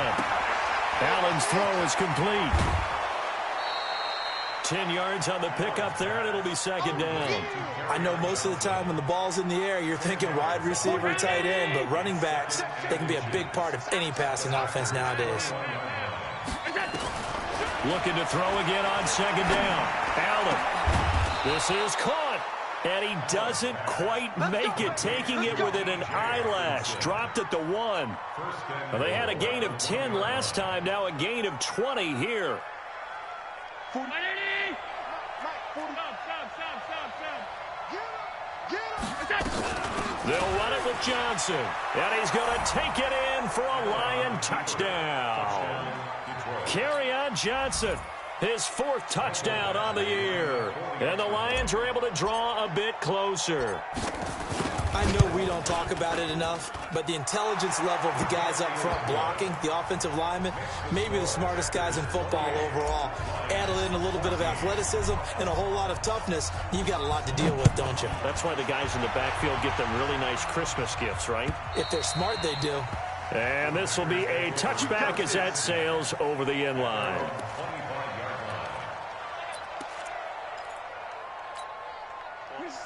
Allen's throw is complete. 10 yards on the pickup there, and it'll be 2nd down. I know most of the time when the ball's in the air, you're thinking wide receiver, tight end, but running backs, they can be a big part of any passing offense nowadays. Looking to throw again on 2nd down. Allen. This is caught. And he doesn't quite make it, taking it within an eyelash. Dropped at the 1. Well, they had a gain of 10 last time, now a gain of 20 here. They'll run it with Johnson. And he's going to take it in for a Lion touchdown. Kerryon Johnson. His 4th touchdown on the year. And the Lions are able to draw a bit closer. I know we don't talk about it enough, but the intelligence level of the guys up front blocking, the offensive linemen, maybe the smartest guys in football overall. Add in a little bit of athleticism and a whole lot of toughness, you've got a lot to deal with, don't you? That's why the guys in the backfield get them really nice Christmas gifts, right? If they're smart, they do. And this will be a touchback as that sails over the end line.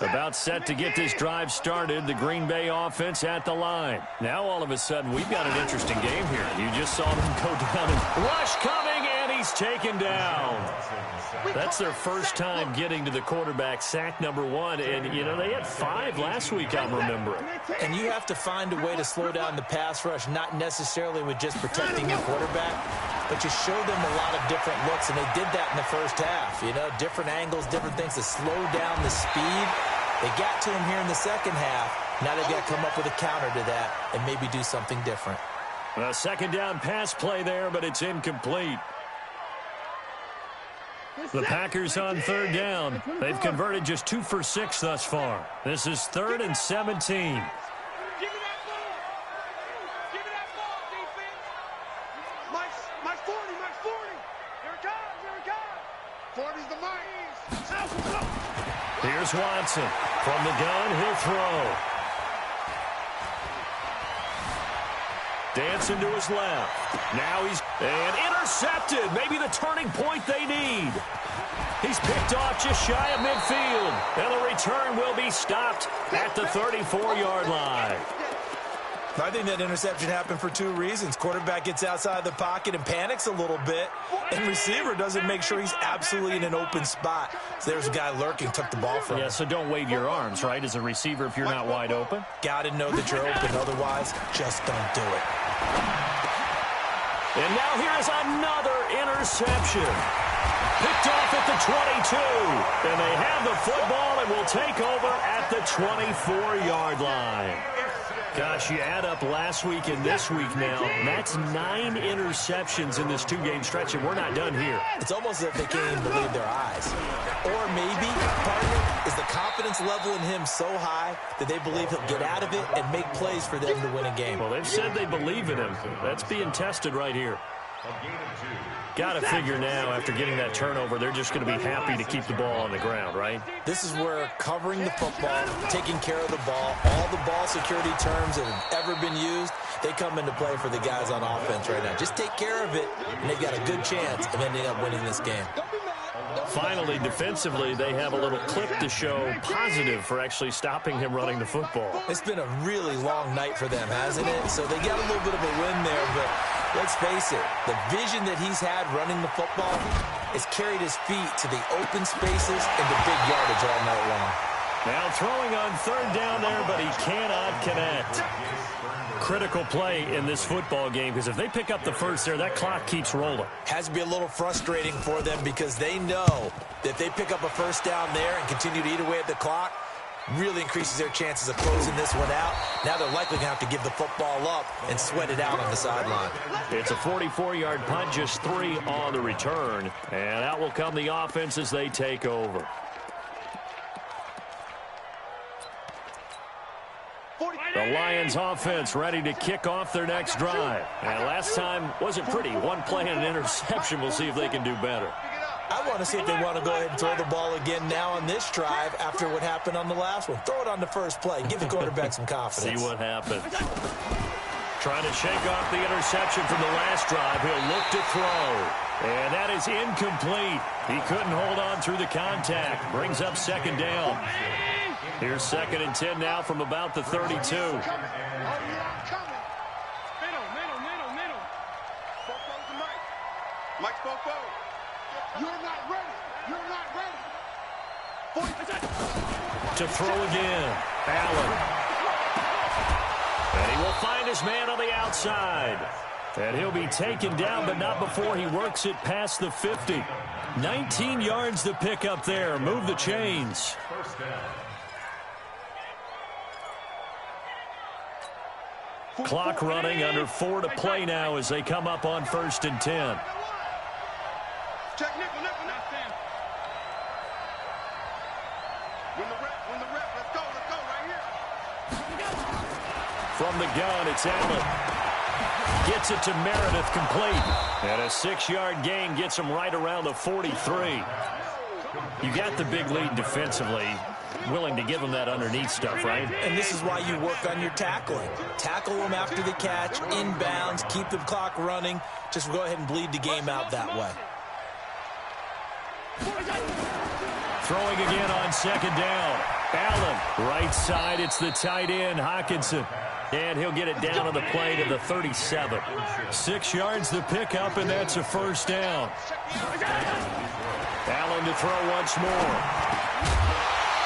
About set to get this drive started, the Green Bay offense at the line. Now all of a sudden we've got an interesting game here. You just saw them go down and rush coming, and he's taken down. That's their first time getting to the quarterback, sack number 1. And, you know, they had 5 last week, I'm remembering. And you have to find a way to slow down the pass rush, not necessarily with just protecting your quarterback, but you show them a lot of different looks, and they did that in the first half. You know, different angles, different things to slow down the speed. They got to him here in the second half. Now they've got to come up with a counter to that and maybe do something different. A 2nd down pass play there, but it's incomplete. The Packers on 3rd down. They've converted just 2 for 6 thus far. This is 3rd and 17. Here's Watson. From the gun, he'll throw. Dancing to his left. Now he's intercepted. Maybe the turning point they need. He's picked off just shy of midfield. And the return will be stopped at the 34-yard line. I think that interception happened for 2 reasons. Quarterback gets outside the pocket and panics a little bit, and receiver doesn't make sure he's absolutely in an open spot. So there's a guy lurking, took the ball from him. Yeah, so don't wave your arms, right, as a receiver if you're not wide open. Got to know that you're open, otherwise just don't do it. And now here's another interception. Picked off at the 22. And they have the football and will take over at the 24-yard line. Gosh, you add up last week and this week now, that's 9 interceptions in this 2-game stretch, and we're not done here. It's almost as if they can't even believe their eyes. Or maybe part of it is the confidence confidence level in him so high that they believe he'll get out of it and make plays for them to win a game. Well, they've said they believe in him. That's being tested right here. Got to figure now, after getting that turnover, they're just going to be happy to keep the ball on the ground, right? This is where covering the football, taking care of the ball, all the ball security terms that have ever been used, they come into play for the guys on offense right now. Just take care of it, and they've got a good chance of ending up winning this game. Finally, defensively, they have a little clip to show positive for actually stopping him running the football. It's been a really long night for them, hasn't it? So they got a little bit of a win there, but let's face it, the vision that he's had running the football has carried his feet to the open spaces and the big yardage all night long. Now throwing on third down there, but he cannot connect. Critical play in this football game, because if they pick up the first there, that clock keeps rolling. Has to be a little frustrating for them because they know that if they pick up a first down there and continue to eat away at the clock, really increases their chances of closing this one out. Now they're likely going to have to give the football up and sweat it out on the sideline. It's a 44-yard punt, just 3 on the return. And out will come the offense as they take over. The Lions offense ready to kick off their next drive. And last time wasn't pretty. One play and an interception. We'll see if they can do better. I want to see if they want to go ahead and throw the ball again now on this drive after what happened on the last one. Throw it on the first play. Give the quarterback some confidence. See what happens. Trying to shake off the interception from the last drive. He'll look to throw. And that is incomplete. He couldn't hold on through the contact. Brings up second down. Here's 2nd and 10 now from about the 32. Middle. Middle. Fofo's the Mike. Mike's Fofo. You're not ready. You're not ready. To throw again. Allen. And he will find his man on the outside. And he'll be taken down, but not before he works it past the 50. 19 yards to pick up there. Move the chains. First down. Clock running, under 4 to play now as they come up on 1st and 10. Check nickel. When the rep, let's go right here. From the gun, it's Allen. Gets it to Meredith, complete. And a 6-yard gain gets him right around the 43. You got the big lead defensively. Willing to give them that underneath stuff, right? And this is why you work on your tackling. Tackle them after the catch, inbounds, keep the clock running. Just go ahead and bleed the game out that way. Throwing again on 2nd down. Allen, right side, it's the tight end, Hockenson. And he'll get it down on the play to the 37. 6 yards to pick up, and that's a first down. Allen to throw once more.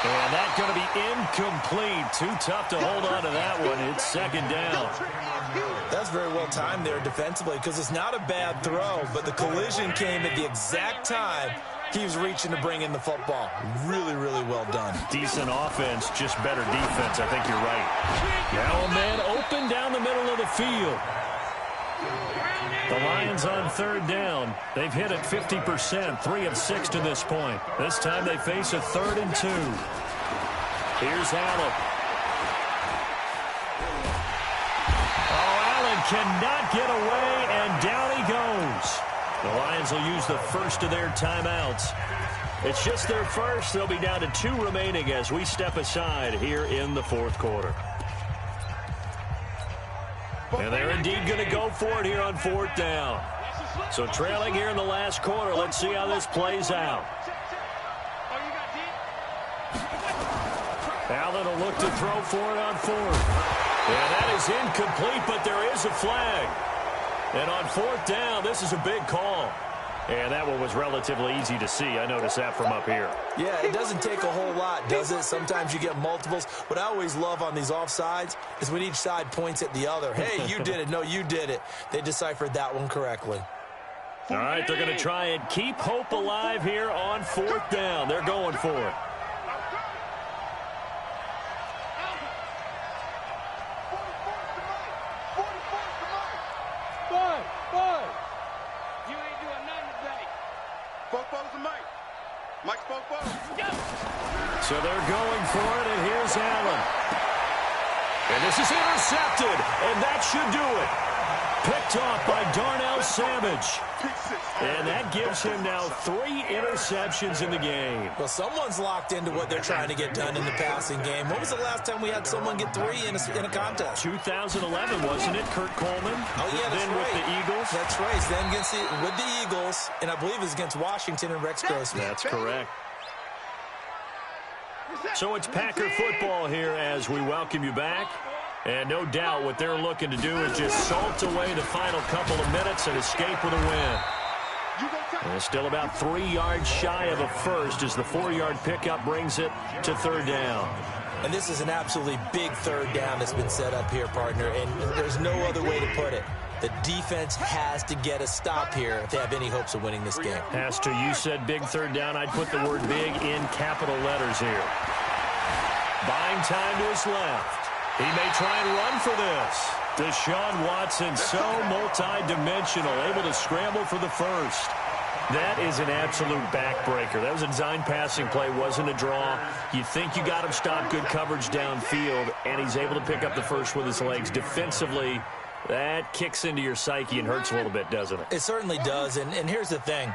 And that's going to be incomplete. Too tough to hold on to that one. It's 2nd down. That's very well timed there defensively because it's not a bad throw, but the collision came at the exact time he was reaching to bring in the football. Really, really well done. Decent offense, just better defense. I think you're right. Now a man open down the middle of the field. The Lions on 3rd down. They've hit it 50%, 3 of 6 to this point. This time they face a 3rd and 2. Here's Allen. Oh, Allen cannot get away, and down he goes. The Lions will use the first of their timeouts. It's just their first. They'll be down to 2 remaining as we step aside here in the 4th quarter. And they're indeed going to go for it here on 4th down. So trailing here in the last quarter. Let's see how this plays out. Allen will look to throw for it on 4th. And that is incomplete, but there is a flag. And on 4th down, this is a big call. And that one was relatively easy to see. I noticed that from up here. Yeah, it doesn't take a whole lot, does it? Sometimes you get multiples. What I always love on these offsides is when each side points at the other. Hey, you did it. No, you did it. They deciphered that one correctly. All right, they're going to try and keep hope alive here on 4th down. They're going for it. Fofo's the Mike. Mike's Fofo. So they're going for it, and here's Allen. And this is intercepted, and that should do it. Picked off by Darnell Savage. And that gives him now 3 interceptions in the game. Well, someone's locked into what they're trying to get done in the passing game. When was the last time we had someone get 3 in a contest? 2011, wasn't it, Kurt Coleman? Oh, yeah, that's then right. with the Eagles? That's right. Then with the Eagles, and I believe it was against Washington and Rex Grossman. That's correct. So it's Packer football here as we welcome you back. And no doubt what they're looking to do is just salt away the final couple of minutes and escape with a win. And still about 3 yards shy of a first as the 4-yard pickup brings it to 3rd down. And this is an absolutely big 3rd down that's been set up here, partner, and there's no other way to put it. The defense has to get a stop here if they have any hopes of winning this game. Has to. You said big 3rd down. I'd put the word big in capital letters here. Buying time to his left. He may try and run for this. Deshaun Watson, so multi-dimensional, able to scramble for the first. That is an absolute backbreaker. That was a design passing play, wasn't a draw. You think you got him stopped, good coverage downfield, and he's able to pick up the first with his legs. Defensively, that kicks into your psyche and hurts a little bit, doesn't it? It certainly does, and here's the thing.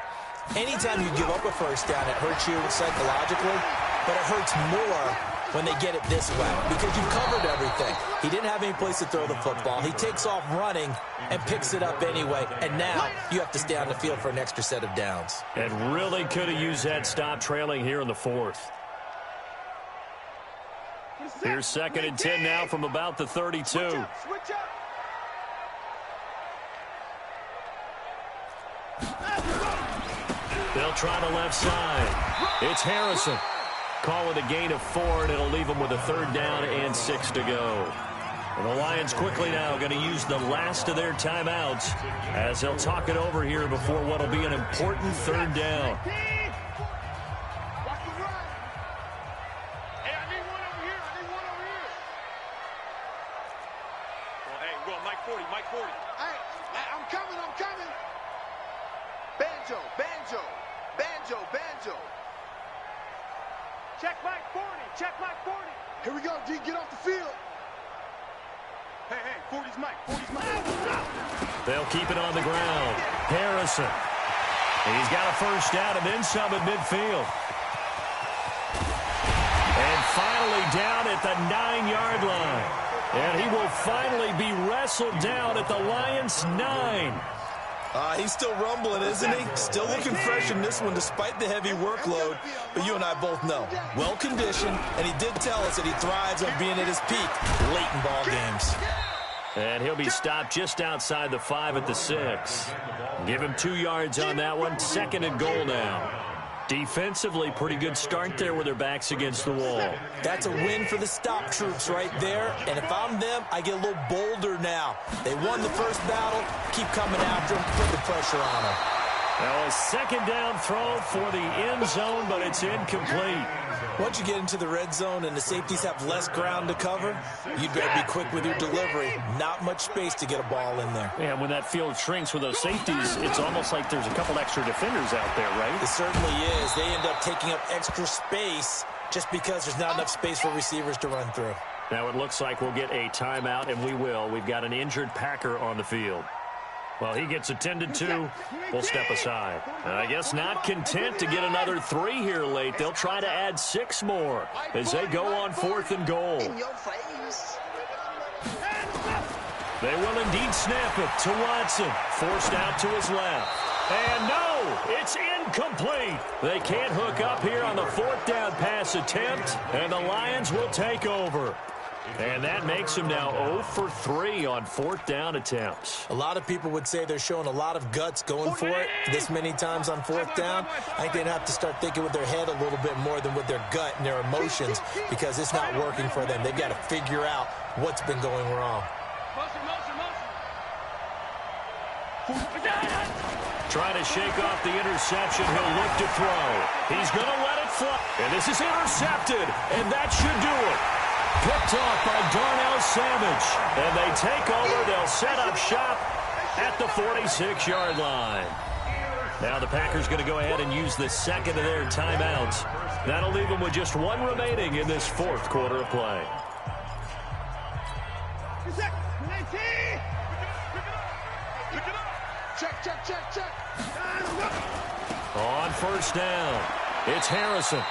Anytime you give up a first down, it hurts you psychologically, but it hurts more when they get it this way because you've covered everything. He didn't have any place to throw the football. He takes off running and picks it up anyway, and now you have to stay on the field for an extra set of downs. And really could have used that stop trailing here in the 4th. Here's 2nd and 10 now from about the 32. They'll try the left side. It's Harrison. Call it a gain of 4, and it'll leave them with a 3rd down and 6 to go. And the Lions quickly now going to use the last of their timeouts as they'll talk it over here before what will be an important 3rd down. Banjo. Check Mike 40. Here we go, D. Get off the field. Hey, 40's Mike. They'll keep it on the ground. Harrison. He's got a first down and then some at midfield. And finally down at the 9-yard line. And he will finally be wrestled down at the Lions' 9. He's still rumbling, isn't he? Still looking fresh in this one despite the heavy workload. But you and I both know, well-conditioned, and he did tell us that he thrives on being at his peak late in ball games. And he'll be stopped just outside the 5 at the 6. Give him 2 yards on that one. 2nd and goal now. Defensively, pretty good start there with their backs against the wall. That's a win for the stop troops right there. And if I'm them, I get a little bolder now. They won the first battle. Keep coming after them. Put the pressure on them. Now a 2nd down throw for the end zone, but it's incomplete. Once you get into the red zone and the safeties have less ground to cover, you'd better be quick with your delivery. Not much space to get a ball in there. And when that field shrinks with those safeties, it's almost like there's a couple extra defenders out there, right? It certainly is. They end up taking up extra space just because there's not enough space for receivers to run through. Now it looks like we'll get a timeout, and we will. We've got an injured Packer on the field. Well, he gets attended to. We'll step aside. I guess not content to get another 3 here late. They'll try to add 6 more as they go on 4th and goal. They will indeed snap it to Watson. Forced out to his left. And no, it's incomplete. They can't hook up here on the 4th down pass attempt, and the Lions will take over. And that makes them now 0 for 3 on 4th down attempts. A lot of people would say they're showing a lot of guts going for it this many times on 4th down. I think they'd have to start thinking with their head a little bit more than with their gut and their emotions because it's not working for them. They've got to figure out what's been going wrong. Trying to shake off the interception. He'll look to throw. He's going to let it fly. And this is intercepted, and that should do it. Picked off by Darnell Savage. And they take over. They'll set up shop at the 46-yard line. Now the Packers going to go ahead and use the second of their timeouts. That'll leave them with just one remaining in this fourth quarter of play. Check. On first down, it's Harrison.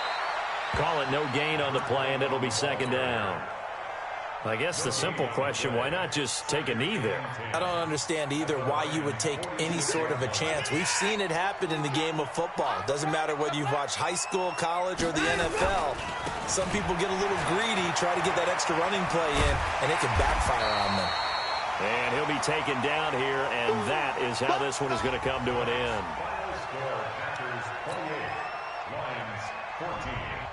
Call it no gain on the play, and it'll be second down. I guess the simple question, why not just take a knee there? I don't understand either why you would take any sort of a chance. We've seen it happen in the game of football. Doesn't matter whether you've watched high school, college, or the NFL. Some people get a little greedy, try to get that extra running play in, and it can backfire on them. And he'll be taken down here, and that is how this one is going to come to an end. Final score, Packers 28, Lions 14.